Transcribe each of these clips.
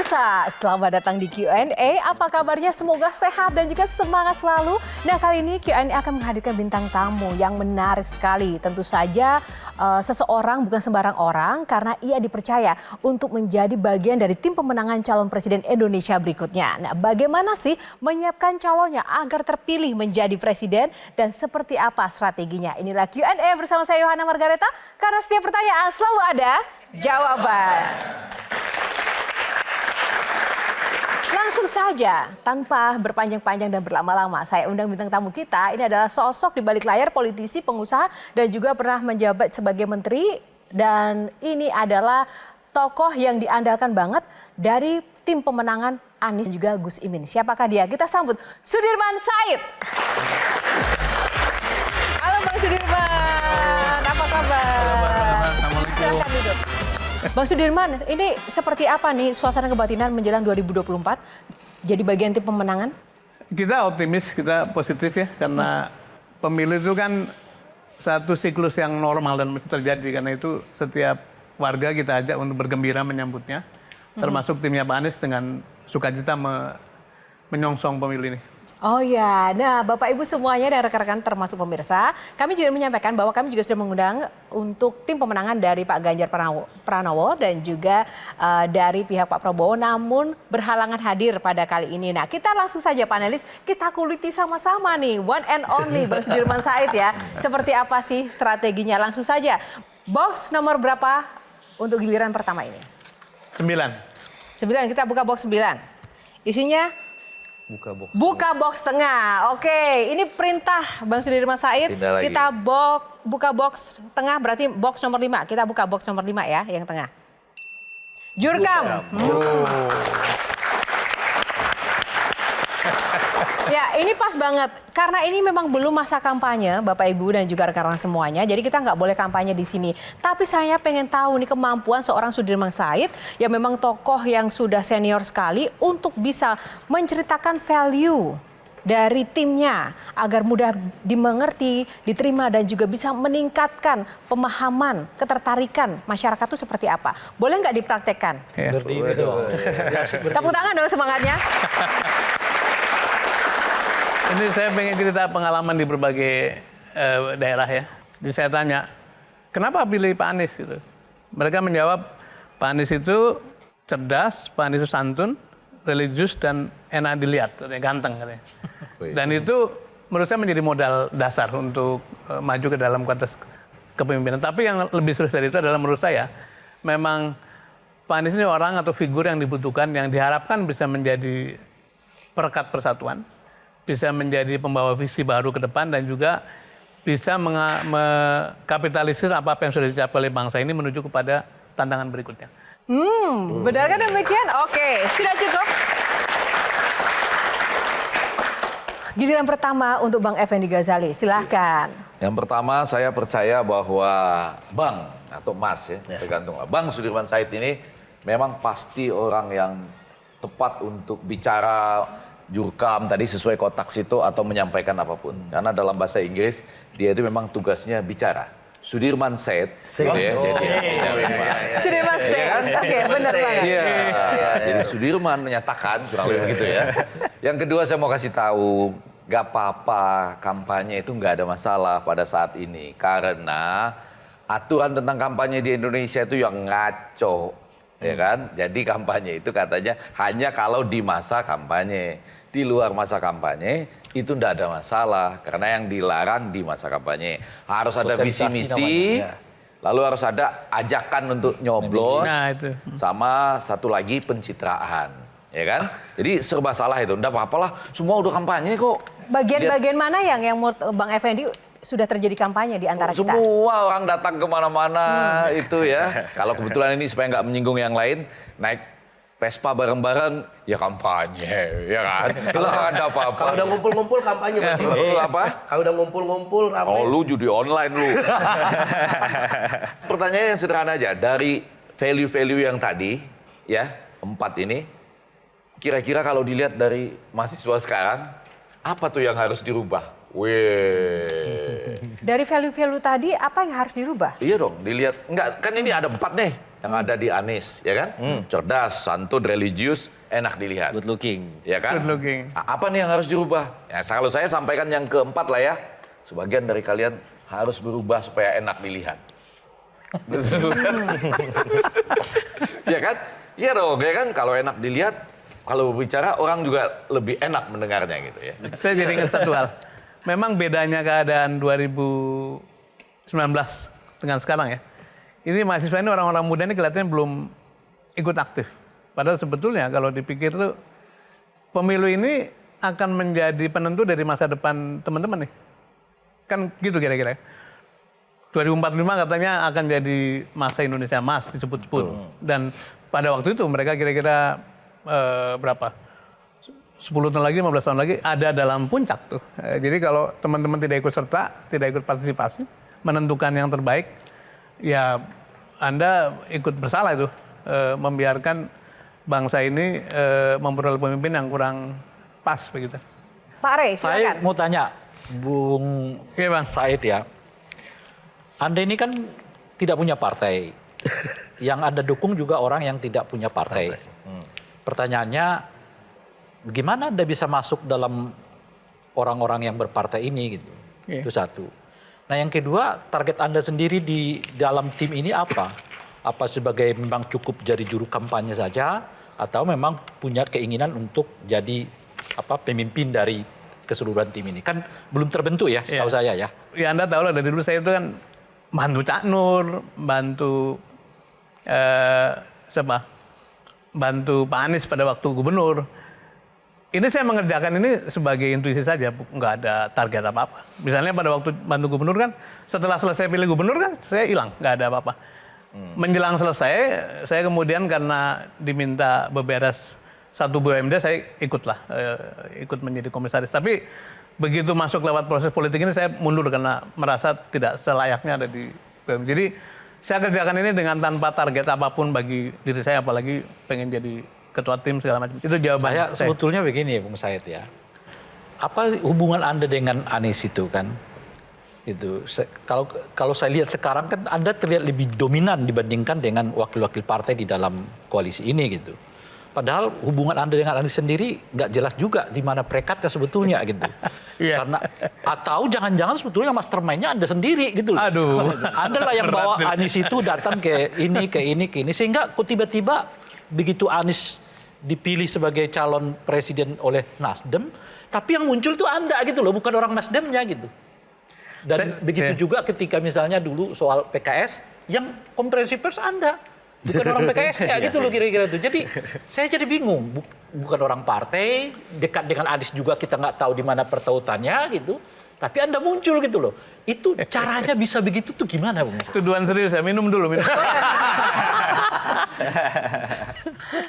Pemirsa, selamat datang di Q&A. Apa kabarnya? Semoga sehat dan juga semangat selalu. Nah, kali ini Q&A akan menghadirkan bintang tamu yang menarik sekali. Tentu saja seseorang bukan sembarang orang karena ia dipercaya untuk menjadi bagian dari tim pemenangan calon presiden Indonesia berikutnya. Nah, bagaimana sih menyiapkan calonnya agar terpilih menjadi presiden dan seperti apa strateginya? Inilah Q&A bersama saya Yohana Margareta karena setiap pertanyaan selalu ada jawaban. Langsung saja, tanpa berpanjang-panjang dan berlama-lama, saya undang bintang tamu kita. Ini adalah sosok di balik layar, politisi, pengusaha, dan juga pernah menjabat sebagai menteri. Dan ini adalah tokoh yang diandalkan banget dari tim pemenangan Anies dan juga Gus Imin. Siapakah dia? Kita sambut Sudirman Said. Halo Bang Sudirman, apa kabar? Silakan duduk. Bang Sudirman, ini seperti apa nih suasana kebatinan menjelang 2024? Jadi bagian tim pemenangan? Kita optimis, kita positif ya. Karena pemilu itu kan satu siklus yang normal dan mesti terjadi. Karena itu setiap warga kita ajak untuk bergembira menyambutnya. Termasuk timnya Pak Anies dengan sukacita menyongsong pemilu ini. Oh ya, nah Bapak Ibu semuanya dan rekan-rekan termasuk pemirsa, kami juga menyampaikan bahwa kami juga sudah mengundang untuk tim pemenangan dari Pak Ganjar Pranowo dan juga dari pihak Pak Prabowo, namun berhalangan hadir pada kali ini. Nah, kita langsung saja panelis, kita kuliti sama-sama nih, one and only Bang Sudirman Said ya. Seperti apa sih strateginya? Langsung saja, box nomor berapa untuk giliran pertama ini? 9. 9, kita buka box 9. Isinya? Buka box tengah. Oke, ini perintah Bang Sudirman Said. Kita buka box tengah, berarti box nomor 5. Kita buka box nomor 5 ya, yang tengah. Jurkam. Ya, ini pas banget. Karena ini memang belum masa kampanye, Bapak Ibu dan juga rekan-rekan semuanya. Jadi kita nggak boleh kampanye di sini. Tapi saya pengen tahu nih kemampuan seorang Sudirman Said yang memang tokoh yang sudah senior sekali untuk bisa menceritakan value dari timnya agar mudah dimengerti, diterima dan juga bisa meningkatkan pemahaman, ketertarikan masyarakat itu seperti apa. Boleh nggak dipraktekkan? Ya. Berdiri dong. Tepuk tangan dong semangatnya. Ini saya pengen cerita pengalaman di berbagai daerah ya. Jadi saya tanya, kenapa pilih Pak Anies gitu? Mereka menjawab, Pak Anies itu cerdas, Pak Anies itu santun, religius dan enak dilihat, ganteng katanya. Dan itu menurut saya menjadi modal dasar untuk maju ke dalam konteks kepemimpinan. Tapi yang lebih serius dari itu adalah menurut saya, memang Pak Anies ini orang atau figur yang dibutuhkan, yang diharapkan bisa menjadi perekat persatuan, bisa menjadi pembawa visi baru ke depan dan juga bisa mengkapitalisir apa yang sudah dicapai oleh bangsa ini menuju kepada tantangan berikutnya. Benarkah demikian? Oke, sudah cukup. Giliran pertama untuk Bang Effendi Ghazali, silahkan. Yang pertama saya percaya bahwa Bang atau Mas ya, tergantung lah. Bang Sudirman Said ini memang pasti orang yang tepat untuk bicara jurkam tadi sesuai kotak situ atau menyampaikan apapun. Karena dalam bahasa Inggris dia itu memang tugasnya bicara. Sudirman Said. Sudirman Said. Oke, benar banget. Iya. Jadi Sudirman menyatakan kurang lebih begitu ya. Yang kedua saya mau kasih tahu, gak apa-apa kampanye itu gak ada masalah pada saat ini. Karena aturan tentang kampanye di Indonesia itu yang ngaco. Ya kan? Jadi kampanye itu katanya hanya kalau di masa kampanye. Di luar masa kampanye itu tidak ada masalah karena yang dilarang di masa kampanye harus ada visi-misi, lalu harus ada ajakan untuk nyoblos, itu. sama satu lagi pencitraan, ya kan? Jadi serba salah itu, tidak apa-apalah, semua udah kampanye kok. Bagian-bagian mana yang menurut Bang Effendi sudah terjadi kampanye di antara kita? Semua orang datang kemana-mana itu ya. Kalau kebetulan ini supaya nggak menyinggung yang lain, naik Vespa bareng-bareng, ya kampanye, ya kan? Kalau ada apa-apa. Kalau udah ngumpul-ngumpul kampanye berarti. Apa? Kalau udah ngumpul-ngumpul ramai. Oh, lu judi online lu. Pertanyaannya yang sederhana aja, dari value-value yang tadi, ya, 4 ini, kira-kira kalau dilihat dari mahasiswa sekarang, apa tuh yang harus dirubah? Wih. Dari value-value tadi apa yang harus dirubah? Iya dong, dilihat. Enggak, kan ini ada 4 nih yang ada di Anies, ya kan? Cerdas, santun, religius, enak dilihat. Good looking. Ya kan? Good looking. Apa nih yang harus dirubah? Ya, kalau saya sampaikan yang keempat lah ya. Sebagian dari kalian harus berubah supaya enak dilihat. Ya kan? Iya dong, ya kan? Kalau enak dilihat, kalau berbicara orang juga lebih enak mendengarnya gitu ya. Saya jadi ingat satu hal. Memang bedanya keadaan 2019 dengan sekarang ya. Ini mahasiswa ini orang-orang muda ini kelihatannya belum ikut aktif. Padahal sebetulnya kalau dipikir tuh pemilu ini akan menjadi penentu dari masa depan teman-teman nih. Kan gitu kira-kira. 2045 katanya akan jadi masa Indonesia Emas disebut-sebut. Dan pada waktu itu mereka kira-kira berapa? 10 tahun lagi, 15 tahun lagi ada dalam puncak tuh. Jadi kalau teman-teman tidak ikut serta, tidak ikut partisipasi, menentukan yang terbaik, ya Anda ikut bersalah itu. Membiarkan bangsa ini memperoleh pemimpin yang kurang pas begitu. Pak Rey, Saya silakan. mau tanya, Bung Iya Bang. Said ya. Anda ini kan tidak punya partai. Yang Anda dukung juga orang yang tidak punya partai. Pertanyaannya, gimana Anda bisa masuk dalam orang-orang yang berpartai ini gitu? Iya. Itu satu. Nah yang kedua, target Anda sendiri di dalam tim ini apa? Apa sebagai memang cukup jadi juru kampanye saja, atau memang punya keinginan untuk jadi pemimpin dari keseluruhan tim ini? Kan belum terbentuk ya, setahu saya ya. Ya Anda tahu lah dari dulu saya itu kan bantu Cak Nur, bantu bantu Pak Anies pada waktu gubernur. Ini saya mengerjakan ini sebagai intuisi saja, nggak ada target apa-apa. Misalnya pada waktu bantu gubernur kan, setelah selesai pilih gubernur kan, saya hilang, nggak ada apa-apa. Menjelang selesai, saya kemudian karena diminta beberes satu BUMD, saya ikutlah, ikut menjadi komisaris. Tapi begitu masuk lewat proses politik ini, saya mundur karena merasa tidak selayaknya ada di BUMD. Jadi saya kerjakan ini dengan tanpa target apapun bagi diri saya, apalagi pengen jadi ketua tim segala macam. Itu jawaban Saya sebetulnya begini ya Bung Said ya. Apa hubungan Anda dengan Anies itu kan? Itu kalau saya lihat sekarang kan Anda terlihat lebih dominan dibandingkan dengan wakil-wakil partai di dalam koalisi ini gitu. Padahal hubungan Anda dengan Anies sendiri nggak jelas juga di mana perekatnya sebetulnya gitu. Iya. Karena atau jangan-jangan sebetulnya mastermind-nya Anda sendiri gitu loh. Aduh. Anda lah yang bawa Anies itu datang ke ini sehingga kok tiba-tiba begitu Anies dipilih sebagai calon presiden oleh Nasdem, tapi yang muncul itu Anda gitu loh, bukan orang Nasdemnya gitu. Dan begitu juga ketika misalnya dulu soal PKS, yang konferensi pers Anda, bukan orang PKS-nya gitu loh kira-kira itu. Jadi saya jadi bingung, bukan orang partai, dekat dengan Anies juga kita nggak tahu di mana pertautannya gitu. Tapi Anda muncul gitu loh. Itu caranya bisa begitu tuh gimana Bung? tuduhan serius ya, minum dulu.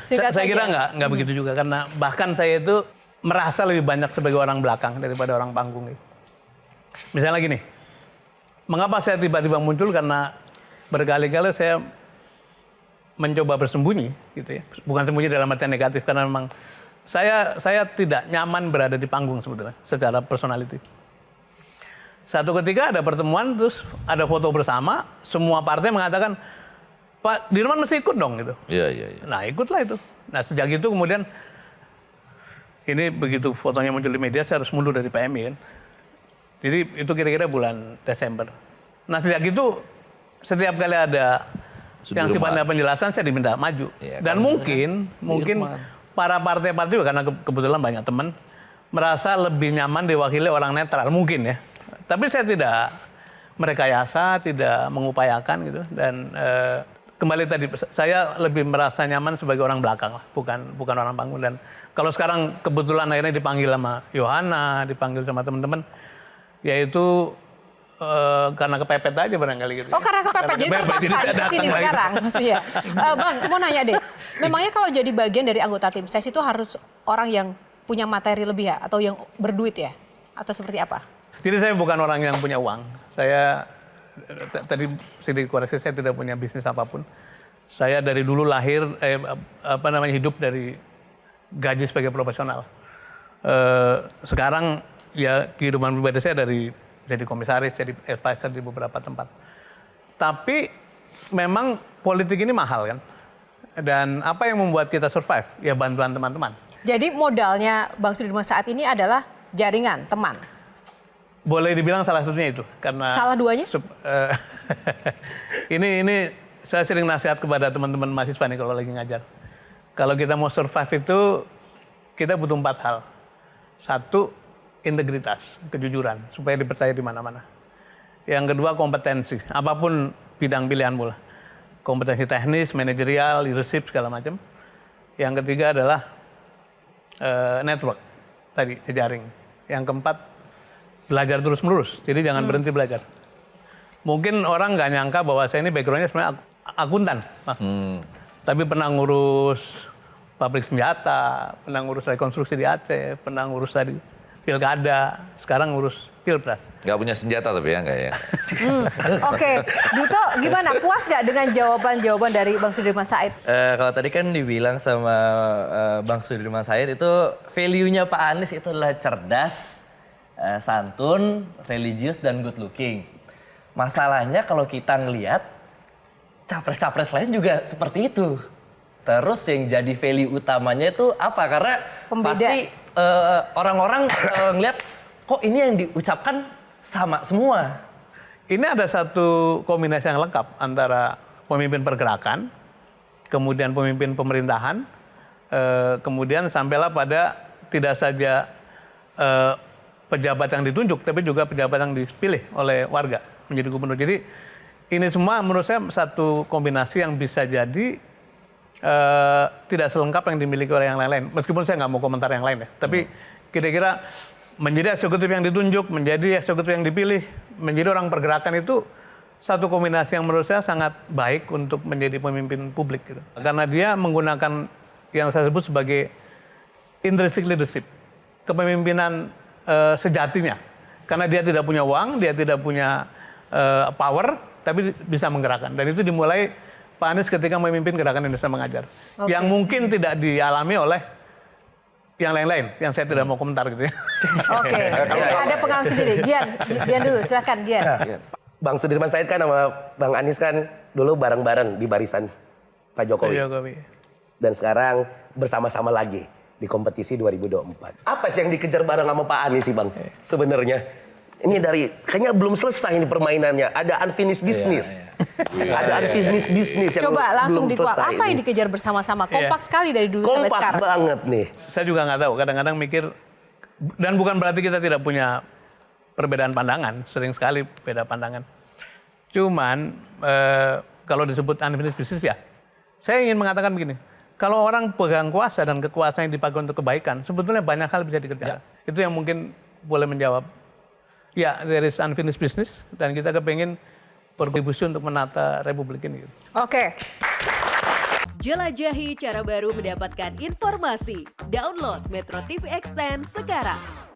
Saya kira nggak begitu juga, karena bahkan saya itu merasa lebih banyak sebagai orang belakang daripada orang panggung. Misalnya gini, mengapa saya tiba-tiba muncul? Karena berkali-kali saya mencoba bersembunyi, gitu ya. Bukan sembunyi dalam artian negatif, karena memang saya tidak nyaman berada di panggung sebetulnya, secara personality. Satu ketika ada pertemuan, terus ada foto bersama, semua partai mengatakan, Pak Dirman mesti ikut dong gitu. Iya. Nah ikutlah itu. Nah sejak itu kemudian, ini begitu fotonya muncul di media, saya harus mundur dari PMI kan. Jadi itu kira-kira bulan Desember. Nah sejak itu, setiap kali ada yang sifatnya penjelasan, saya diminta maju. Ya, dan mungkin para partai-partai juga, karena kebetulan banyak teman, merasa lebih nyaman diwakili orang netral, mungkin ya. Tapi saya tidak merekayasa, tidak mengupayakan gitu. Dan kembali tadi, saya lebih merasa nyaman sebagai orang belakang lah, bukan orang panggung. Dan kalau sekarang kebetulan akhirnya dipanggil sama Yohana, dipanggil sama teman-teman, yaitu karena kepepet aja barangkali gitu. Oh karena kepepet, jadi terpaksa di sini sekarang maksudnya. Bang, mau nanya deh, memangnya kalau jadi bagian dari anggota tim ses itu harus orang yang punya materi lebih ya, atau yang berduit ya, atau seperti apa? Jadi saya bukan orang yang punya uang. Saya tadi sedikit koreksi, saya tidak punya bisnis apapun. Saya dari dulu lahir hidup dari gaji sebagai profesional. Sekarang ya kehidupan pribadi saya dari jadi komisaris, jadi advisor di beberapa tempat. Tapi memang politik ini mahal kan. Dan apa yang membuat kita survive? Ya bantuan teman-teman. Jadi modalnya Bang Sudirman saat ini adalah jaringan, teman. Boleh dibilang salah satunya itu. Karena salah duanya? Ini saya sering nasihat kepada teman-teman mahasiswa nih kalau lagi ngajar. Kalau kita mau survive itu kita butuh 4 hal. 1, integritas, kejujuran, supaya dipercaya di mana-mana. Yang kedua, kompetensi, apapun bidang pilihanmu lah. Kompetensi teknis, manajerial, leadership, segala macam. Yang ketiga adalah network, tadi, jejaring. Yang keempat, belajar terus-menerus, jadi jangan berhenti belajar. Mungkin orang nggak nyangka bahwa saya ini background-nya sebenarnya akuntan. Tapi pernah ngurus pabrik senjata, pernah ngurus rekonstruksi di Aceh, pernah ngurus tadi pilkada, sekarang ngurus pilpres. Nggak punya senjata tapi ya, nggak ya? Oke, Duto gimana? Puas nggak dengan jawaban-jawaban dari Bang Sudirman Said? Kalau tadi kan dibilang sama Bang Sudirman Said itu value-nya Pak Anies itu adalah cerdas, santun, religius, dan good looking. Masalahnya kalau kita ngelihat capres-capres lain juga seperti itu. Terus yang jadi value utamanya itu apa? Karena Pembeda. pasti orang-orang ngelihat kok ini yang diucapkan sama semua. Ini ada satu kombinasi yang lengkap antara pemimpin pergerakan, kemudian pemimpin pemerintahan, kemudian sampailah pada tidak saja pejabat yang ditunjuk, tapi juga pejabat yang dipilih oleh warga menjadi gubernur. Jadi ini semua menurut saya satu kombinasi yang bisa jadi tidak selengkap yang dimiliki oleh yang lain-lain. Meskipun saya nggak mau komentar yang lain ya, tapi kira-kira menjadi eksekutif yang ditunjuk, menjadi eksekutif yang dipilih, menjadi orang pergerakan itu satu kombinasi yang menurut saya sangat baik untuk menjadi pemimpin publik gitu. Karena dia menggunakan yang saya sebut sebagai intrinsic leadership, kepemimpinan sejatinya. Karena dia tidak punya uang, dia tidak punya power, tapi bisa menggerakkan. Dan itu dimulai Pak Anies ketika memimpin Gerakan Indonesia Mengajar. Yang mungkin tidak dialami oleh yang lain-lain, yang saya tidak mau komentar gitu ya. Oke, ada pengalaman sendiri. Gian dulu, silakan Gian. Bang Sudirman Said kan sama Bang Anies kan dulu bareng-bareng di barisan Pak Jokowi. Dan sekarang bersama-sama lagi di kompetisi 2024. Apa sih yang dikejar bareng sama Pak Anies sih Bang sebenarnya? Ini dari, kayaknya belum selesai ini permainannya. Ada unfinished business. Ada unfinished business yang Coba langsung belum dikuak. selesai Apa yang ini. dikejar bersama-sama? Kompak sekali dari dulu sampai Kompak sekarang. banget nih. Saya juga nggak tahu, kadang-kadang mikir, dan bukan berarti kita tidak punya perbedaan pandangan, sering sekali beda pandangan. Cuman, kalau disebut unfinished business ya, saya ingin mengatakan begini, kalau orang pegang kuasa dan kekuasaan yang dipakai untuk kebaikan, sebetulnya banyak hal bisa dikerjakan. Itu yang mungkin boleh menjawab. Ya, there is unfinished business, dan kita kepengen berkontribusi untuk menata republik ini. Oke. Jelajahi cara baru mendapatkan informasi. Download Metro TV Extend sekarang.